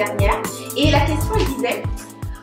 dernière. Et la question, elle disait,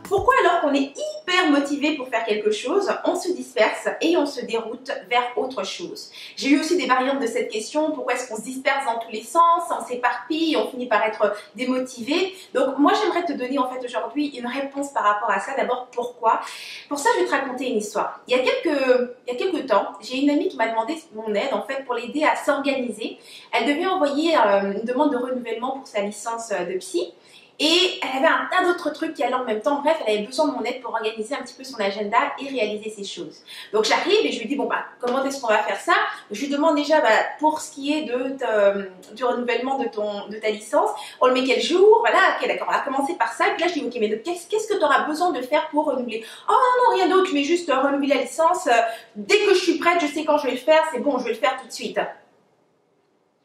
pourquoi alors qu'on est hyper motivé pour faire quelque chose, on se disperse et on se déroute vers autre chose? J'ai eu aussi des variantes de cette question, pourquoi est-ce qu'on se disperse dans tous les sens, on s'éparpille, on finit par être démotivé? Donc moi j'aimerais te donner en fait aujourd'hui une réponse par rapport à ça. D'abord pourquoi? Pour ça je vais te raconter une histoire. Il y a quelques temps, j'ai une amie qui m'a demandé mon aide en fait pour l'aider à s'organiser. Elle devait envoyer une demande de renouvellement pour sa licence de psy. Et elle avait un tas d'autres trucs qui allaient en même temps. Bref, elle avait besoin de mon aide pour organiser un petit peu son agenda et réaliser ses choses. Donc j'arrive et je lui dis, bon bah, comment est-ce qu'on va faire ça? Je lui demande déjà, bah, pour ce qui est du renouvellement de ta licence, on le met quel jour? Voilà, ok, d'accord, on va commencer par ça. Et puis là, je dis, ok, mais qu'est-ce que tu auras besoin de faire pour renouveler? Oh non, rien d'autre, je mets juste renouveler la licence. Dès que je suis prête, je sais quand je vais le faire, c'est bon, je vais le faire tout de suite.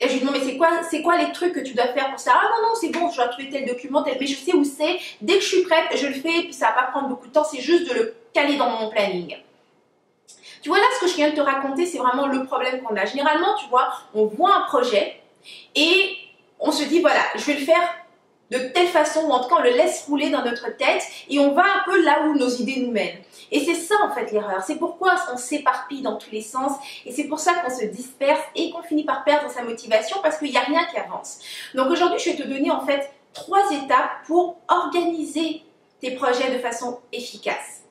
Et je lui demande, mais c'est quoi les trucs que tu dois faire pour ça? Ah non, non, c'est bon, je dois trouver tel document, mais je sais où c'est. Dès que je suis prête, je le fais, puis ça va pas prendre beaucoup de temps, c'est juste de le caler dans mon planning. Tu vois là, ce que je viens de te raconter, c'est vraiment le problème qu'on a. Généralement, tu vois, on voit un projet et on se dit, voilà, je vais le faire de telle façon, ou en tout cas, on le laisse rouler dans notre tête et on va un peu là où nos idées nous mènent. Et c'est ça en fait l'erreur, c'est pourquoi on s'éparpille dans tous les sens et c'est pour ça qu'on se disperse et qu'on finit par perdre sa motivation parce qu'il n'y a rien qui avance. Donc aujourd'hui, je vais te donner en fait 3 étapes pour organiser tes projets de façon efficace.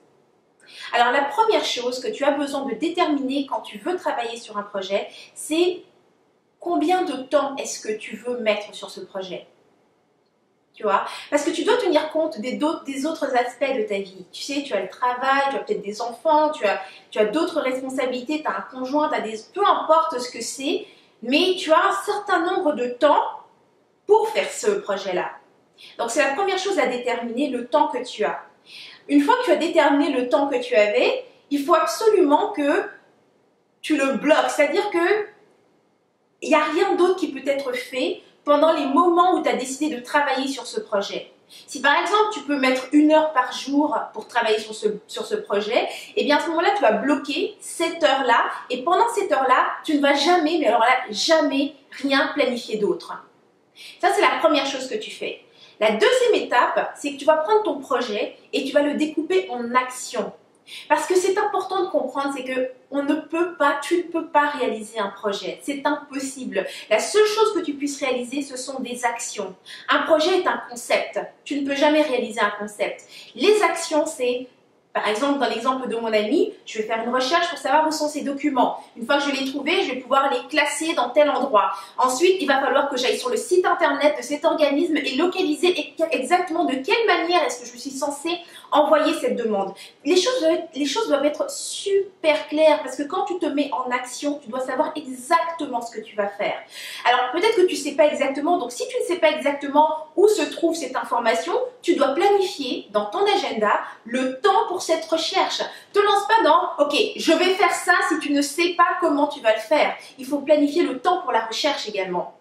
Alors la première chose que tu as besoin de déterminer quand tu veux travailler sur un projet, c'est combien de temps est-ce que tu veux mettre sur ce projet. Tu vois, parce que tu dois tenir compte des autres aspects de ta vie. Tu sais, tu as le travail, tu as peut-être des enfants, tu as d'autres responsabilités, tu as un conjoint, peu importe ce que c'est, mais tu as un certain nombre de temps pour faire ce projet-là. Donc c'est la première chose à déterminer, le temps que tu as. Une fois que tu as déterminé le temps que tu avais, il faut absolument que tu le bloques, c'est-à-dire que il n'y a rien d'autre qui peut être fait pendant les moments où tu as décidé de travailler sur ce projet. Si par exemple tu peux mettre 1 heure par jour pour travailler sur ce projet, et bien à ce moment-là tu vas bloquer cette heure-là et pendant cette heure-là tu ne vas jamais, mais alors là jamais rien planifier d'autre. Ça c'est la première chose que tu fais. La deuxième étape, c'est que tu vas prendre ton projet et tu vas le découper en actions. Parce que c'est important de comprendre, c'est que tu ne peux pas réaliser un projet, c'est impossible. La seule chose que tu puisses réaliser, ce sont des actions. Un projet est un concept, tu ne peux jamais réaliser un concept. Les actions, c'est, par exemple, dans l'exemple de mon ami, je vais faire une recherche pour savoir où sont ces documents. Une fois que je vais les trouver, je vais pouvoir les classer dans tel endroit. Ensuite, il va falloir que j'aille sur le site internet de cet organisme et localiser exactement de quelle manière est-ce que je suis censée envoyer cette demande. Les choses doivent être super claires parce que quand tu te mets en action, tu dois savoir exactement ce que tu vas faire. Alors peut-être que tu ne sais pas exactement, donc si tu ne sais pas exactement où se trouve cette information, tu dois planifier dans ton agenda le temps pour cette recherche. Ne te lance pas dans « Ok, je vais faire ça » si tu ne sais pas comment tu vas le faire. Il faut planifier le temps pour la recherche également.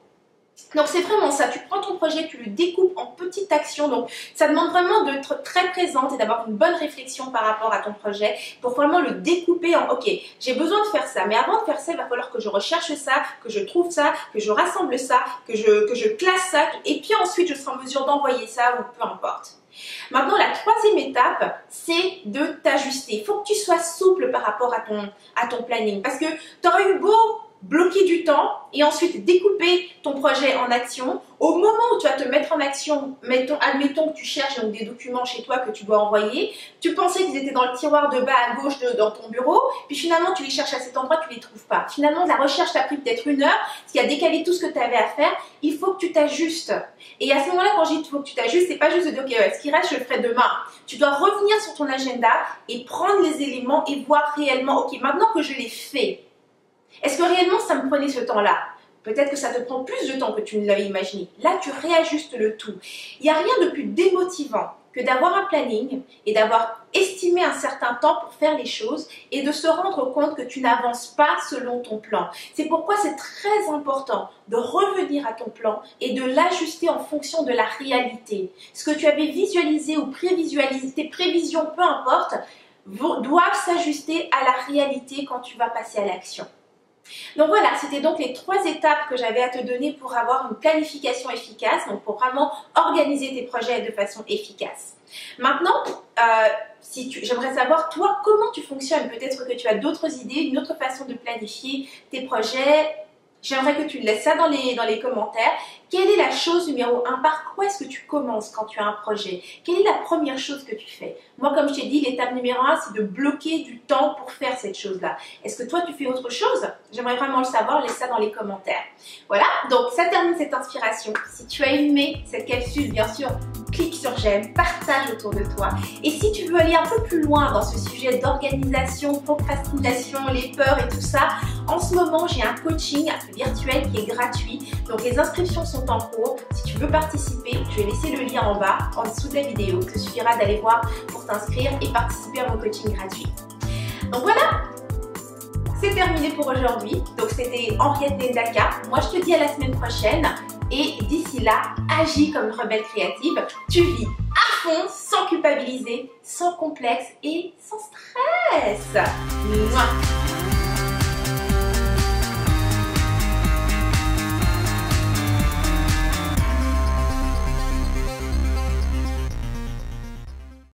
Donc c'est vraiment ça, tu prends ton projet, tu le découpes en petites actions, donc ça demande vraiment d'être très présente et d'avoir une bonne réflexion par rapport à ton projet pour vraiment le découper en ok, j'ai besoin de faire ça, mais avant de faire ça, il va falloir que je recherche ça, que je trouve ça, que je rassemble ça, que je classe ça et puis ensuite je serai en mesure d'envoyer ça ou peu importe. Maintenant, la troisième étape, c'est de t'ajuster. Il faut que tu sois souple par rapport à ton planning parce que tu auras eu beau bloquer du temps et ensuite découper ton projet en action. Au moment où tu vas te mettre en action, admettons que tu cherches donc des documents chez toi que tu dois envoyer, tu pensais qu'ils étaient dans le tiroir de bas à gauche dans ton bureau, puis finalement tu les cherches à cet endroit, tu les trouves pas. Finalement la recherche t'a pris peut-être 1 heure, ce qui a décalé tout ce que tu avais à faire. Il faut que tu t'ajustes. Et à ce moment-là, quand je dis qu'il faut que tu t'ajustes, c'est pas juste de dire ok, ce qui reste je le ferai demain. Tu dois revenir sur ton agenda et prendre les éléments et voir réellement ok, maintenant que je l'ai fait, est-ce que réellement ça me prenait ce temps-là? Peut-être que ça te prend plus de temps que tu ne l'avais imaginé. Là, tu réajustes le tout. Il n'y a rien de plus démotivant que d'avoir un planning et d'avoir estimé un certain temps pour faire les choses et de se rendre compte que tu n'avances pas selon ton plan. C'est pourquoi c'est très important de revenir à ton plan et de l'ajuster en fonction de la réalité. Ce que tu avais visualisé ou prévisualisé, tes prévisions, peu importe, doivent s'ajuster à la réalité quand tu vas passer à l'action. Donc voilà, c'était donc les 3 étapes que j'avais à te donner pour avoir une planification efficace, donc pour vraiment organiser tes projets de façon efficace. Maintenant, j'aimerais savoir, toi, comment tu fonctionnes. Peut-être que tu as d'autres idées, une autre façon de planifier tes projets. J'aimerais que tu laisses ça dans les commentaires. Quelle est la chose numéro 1? Par quoi est-ce que tu commences quand tu as un projet? Quelle est la première chose que tu fais? Moi, comme je t'ai dit, l'étape numéro 1, c'est de bloquer du temps pour faire cette chose-là. Est-ce que toi, tu fais autre chose? J'aimerais vraiment le savoir. Laisse ça dans les commentaires. Voilà, donc ça termine cette inspiration. Si tu as aimé cette capsule, bien sûr, clique sur j'aime, partage autour de toi. Et si tu veux aller un peu plus loin dans ce sujet d'organisation, procrastination, les peurs et tout ça, en ce moment, j'ai un coaching virtuel qui est gratuit. Donc les inscriptions sont en cours. Si tu veux participer, je vais laisser le lien en bas, en dessous de la vidéo. Il te suffira d'aller voir pour t'inscrire et participer à mon coaching gratuit. Donc voilà, c'est terminé pour aujourd'hui. Donc c'était Henriette Ndaka. Moi, je te dis à la semaine prochaine. Et d'ici là, agis comme une rebelle créative. Tu vis à fond, sans culpabiliser, sans complexe et sans stress. Mouah.